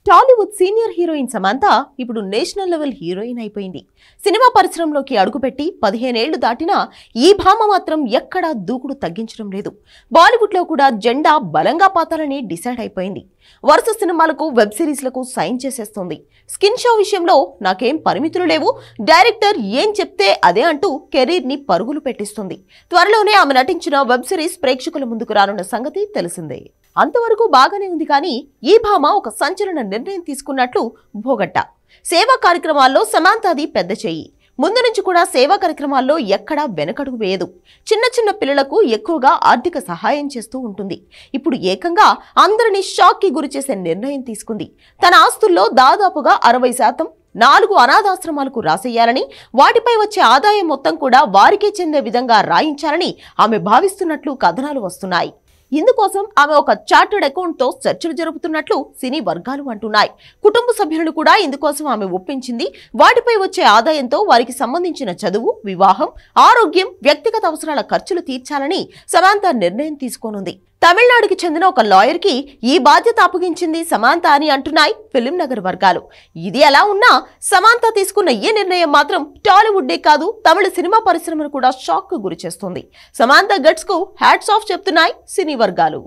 Tollywood senior heroine Samantha ఇప్పుడు national level heroine అయిపోయింది. Cinema పరిశ్రమలోకి అడుగుపెట్టి 15 ఏళ్లు దాటినా ఈ భామ మాత్రం ఎక్కడా దూకుడు తగ్గించడం లేదు. బాలీవుడ్ లో కూడా జెండా బలంగా పాతాలని డిసైడ్ అయిపోయింది. వరుస సినిమాలకు వెబ్ సిరీస్లకు సైన్ చేసేస్తుంది. స్కిన్ షో విషయంలో నాకేం పరిమితులు లేవు, డైరెక్టర్ ఏం చెప్తే అదే అంటూ కెరీర్ ని పరుగులు పెట్టిస్తుంది. త్వరలోనే ఆమె నటించిన వెబ్ సిరీస్ ప్రేక్షకుల ముందుకు రానున్న సంగతి తెలిసిందే. అంతవరకు బాగానే ఉంది, కానీ ఈ భామ ఒక సంచలన నిర్ణయం తీసుకున్నట్లు భోగట్ట. సేవా కార్యక్రమాల్లో సమంతది పెద్ద చెయ్యి. ముందు నుంచి కూడా సేవా కార్యక్రమాల్లో ఎక్కడా వెనకడుగు వేయదు. చిన్న చిన్న పిల్లలకు ఎక్కువగా ఆర్థిక సహాయం చేస్తూ ఉంటుంది. ఇప్పుడు ఏకంగా అందరినీ షాక్ కి గురి చేసే నిర్ణయం తీసుకుంది. తన ఆస్తుల్లో దాదాపుగా 60% 4 అనాథాశ్రమాలకు రాసేయాలని, వాటిపై వచ్చే ఆదాయం మొత్తం కూడా వారికే చెందే విధంగా రాయించాలని ఆమె భావిస్తున్నట్లు కథనాలు వస్తున్నాయి. ఇందుకోసం ఆమె ఒక చార్టర్డ్ అకౌంట్ తో చర్చలు జరుపుతున్నట్లు సినీ వర్గాలు అంటున్నాయి. కుటుంబ సభ్యులను కూడా ఇందుకోసం ఆమె ఒప్పించింది. వాటిపై వచ్చే ఆదాయంతో వారికి సంబంధించిన చదువు, వివాహం, ఆరోగ్యం, వ్యక్తిగత అవసరాల ఖర్చులు తీర్చాలని సమంత నిర్ణయం తీసుకోనుంది. తమిళనాడుకి చెందిన ఒక లాయర్ కి ఈ బాధ్యత అప్పగించింది సమంత అని అంటున్నాయి ఫిలిం నగర్ వర్గాలు. ఇది ఎలా ఉన్నా సమంత తీసుకున్న ఈ నిర్ణయం మాత్రం టాలీవుడ్డే కాదు, తమిళ సినిమా పరిశ్రమను కూడా షాక్ కు గురి చేస్తుంది. సమంత గట్స్ కు హ్యాట్స్ ఆఫ్ చెప్తున్నాయి సినీ వర్గాలు.